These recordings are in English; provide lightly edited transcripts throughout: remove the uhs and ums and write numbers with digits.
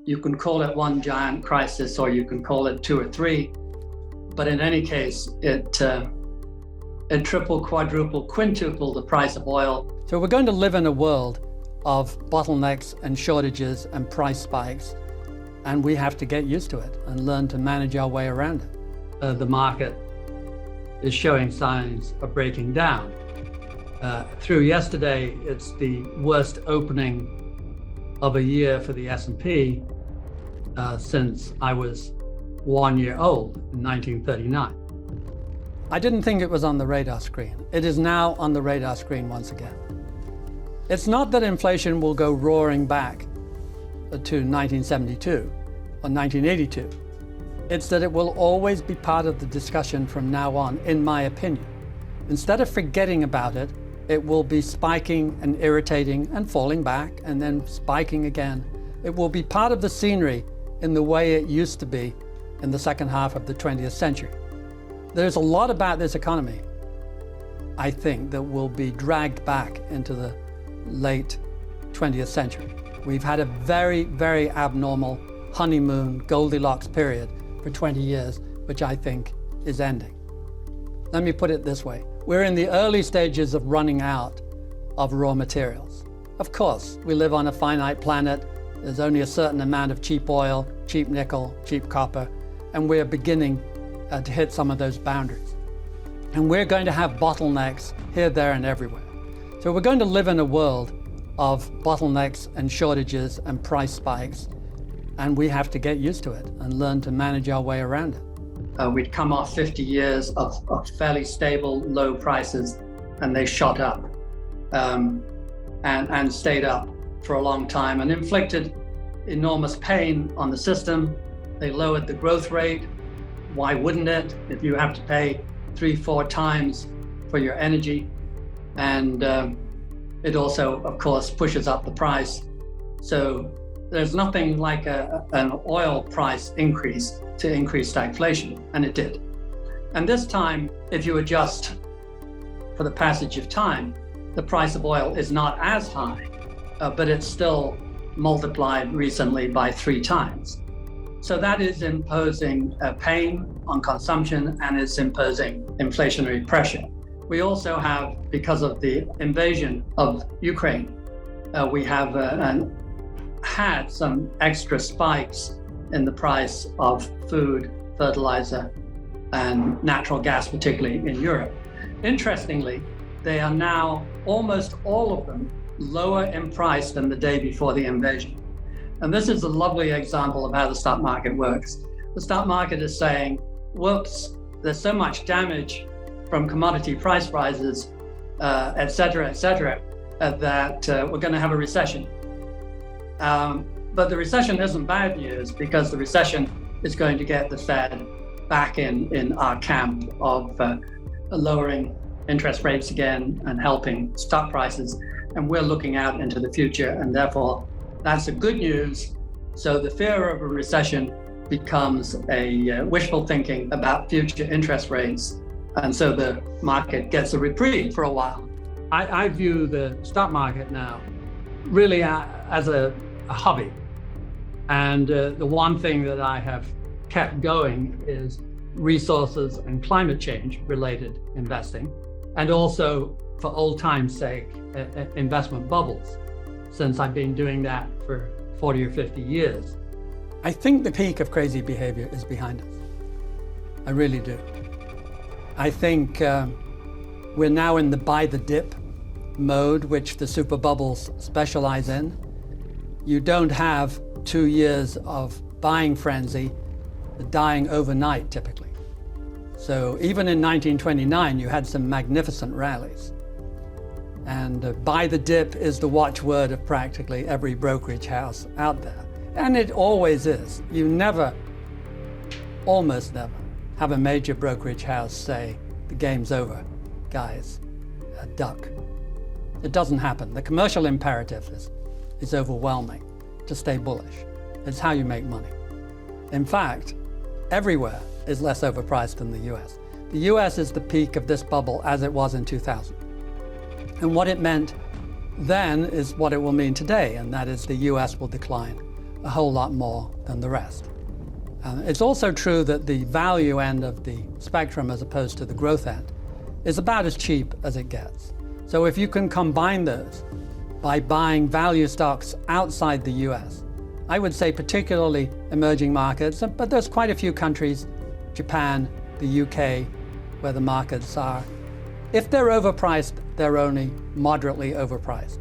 You can call it one giant crisis or you can call it two or three, but in any case, it triple, quadruple, quintuple the price of oil. So we're going to live in a world of bottlenecks and shortages and price spikes, and we have to get used to it and learn to manage our way around it. The market is showing signs of breaking down. Through yesterday, it's the worst opening of a year for the S&P since I was 1 year old in 1939. I didn't think it was on the radar screen. It is now on the radar screen once again. It's not that inflation will go roaring back to 1972 or 1982. It's that it will always be part of the discussion from now on, in my opinion. Instead of forgetting about it, it will be spiking and irritating and falling back and then spiking again. It will be part of the scenery in the way it used to be in the second half of the 20th century. There's a lot about this economy, I think, that will be dragged back into the late 20th century. We've had a very, very abnormal honeymoon Goldilocks period for 20 years, which I think is ending. Let me put it this way. We're in the early stages of running out of raw materials. Of course, we live on a finite planet. There's only a certain amount of cheap oil, cheap nickel, cheap copper, and we're beginning to hit some of those boundaries. And we're going to have bottlenecks here, there, and everywhere. So we're going to live in a world of bottlenecks and shortages and price spikes, and we have to get used to it and learn to manage our way around it. We'd come off 50 years of fairly stable, low prices, and they shot up and stayed up for a long time and inflicted enormous pain on the system. They lowered the growth rate. Why wouldn't it if you have to pay 3-4 times for your energy? And it also, of course, pushes up the price. So there's nothing like an oil price increase to increase stagflation, and it did. And this time, if you adjust for the passage of time, the price of oil is not as high, but it's still multiplied recently by 3 times. So that is imposing pain on consumption and it's imposing inflationary pressure. We also have, because of the invasion of Ukraine, we have had some extra spikes in the price of food, fertilizer, and natural gas, particularly in Europe. Interestingly, they are now, almost all of them, lower in price than the day before the invasion. And this is a lovely example of how the stock market works. The stock market is saying, whoops, there's so much damage from commodity price rises, et cetera, that we're going to have a recession. But the recession isn't bad news, because the recession is going to get the Fed back in our camp of lowering interest rates again and helping stock prices. And we're looking out into the future, and therefore that's a good news. So the fear of a recession becomes a wishful thinking about future interest rates. And so the market gets a reprieve for a while. I view the stock market now really as a hobby. And the one thing that I have kept going is resources and climate change related investing, and also, for old time's sake, investment bubbles, since I've been doing that for 40 or 50 years. I think the peak of crazy behavior is behind us. I really do. I think we're now in the buy the dip mode, which the super bubbles specialize in. You don't have 2 years of buying frenzy dying overnight, typically. So even in 1929, you had some magnificent rallies. And buy the dip is the watchword of practically every brokerage house out there. And it always is. You never, almost never, have a major brokerage house say, the game's over, guys, duck. It doesn't happen. The commercial imperative is overwhelming to stay bullish. It's how you make money. In fact, everywhere is less overpriced than the US. The US is the peak of this bubble as it was in 2000. And what it meant then is what it will mean today, and that is the US will decline a whole lot more than the rest. It's also true that the value end of the spectrum, as opposed to the growth end, is about as cheap as it gets. So if you can combine those by buying value stocks outside the US, I would say particularly emerging markets, but there's quite a few countries, Japan, the UK, where the markets are. If they're overpriced, they're only moderately overpriced.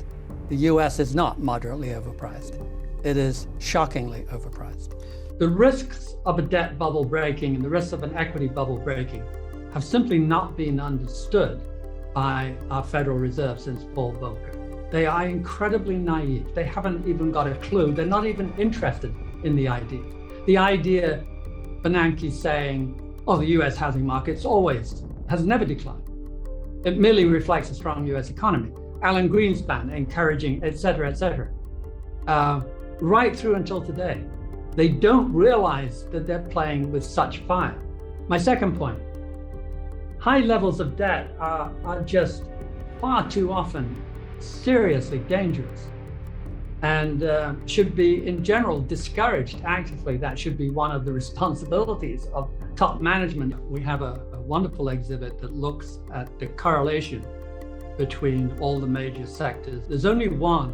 The US is not moderately overpriced. It is shockingly overpriced. The risks of a debt bubble breaking and the risks of an equity bubble breaking have simply not been understood by our Federal Reserve since Paul Volcker. They are incredibly naive. They haven't even got a clue. They're not even interested in the idea. The idea, Bernanke saying, oh, the US housing market has never declined. It merely reflects a strong US economy. Alan Greenspan encouraging, et cetera, right through until today. They don't realize that they're playing with such fire. My second point, high levels of debt are just far too often seriously dangerous and should be, in general, discouraged actively. That should be one of the responsibilities of top management. We have a wonderful exhibit that looks at the correlation between all the major sectors. There's only one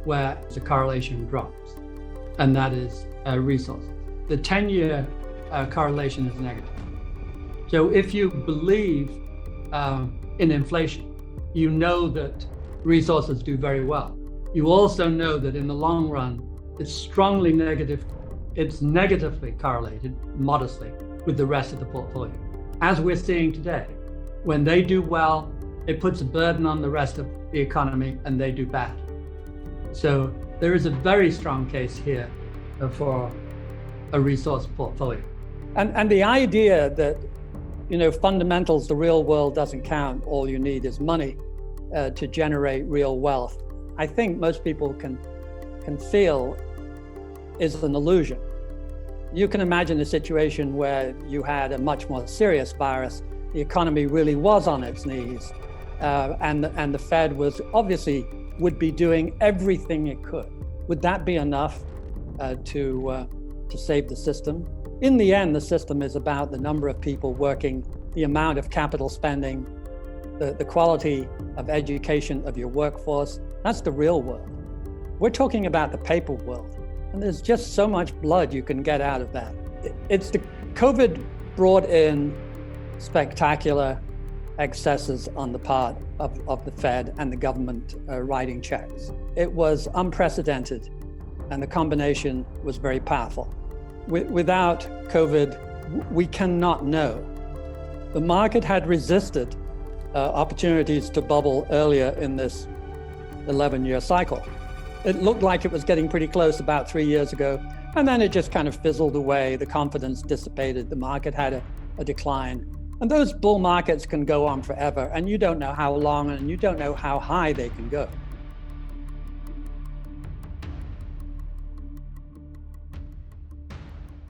where the correlation drops, and that is resources. The 10-year correlation is negative. So if you believe in inflation, you know that resources do very well. You also know that in the long run, it's strongly negative. It's negatively correlated, modestly, with the rest of the portfolio. As we're seeing today, when they do well, it puts a burden on the rest of the economy and they do bad. So there is a very strong case here for a resource portfolio. And the idea that, fundamentals, the real world doesn't count, all you need is money to generate real wealth, I think most people can feel is an illusion. You can imagine a situation where you had a much more serious virus, the economy really was on its knees, and the Fed would be doing everything it could. Would that be enough to save the system? In the end, the system is about the number of people working, the amount of capital spending, the quality of education of your workforce. That's the real world. We're talking about the paper world, and there's just so much blood you can get out of that. It's the COVID brought in spectacular excesses on the part of the Fed and the government writing checks. It was unprecedented, and the combination was very powerful. Without COVID, we cannot know. The market had resisted opportunities to bubble earlier in this 11-year cycle. It looked like it was getting pretty close about 3 years ago, and then it just kind of fizzled away. The confidence dissipated. The market had a decline. And those bull markets can go on forever, and you don't know how long and you don't know how high they can go.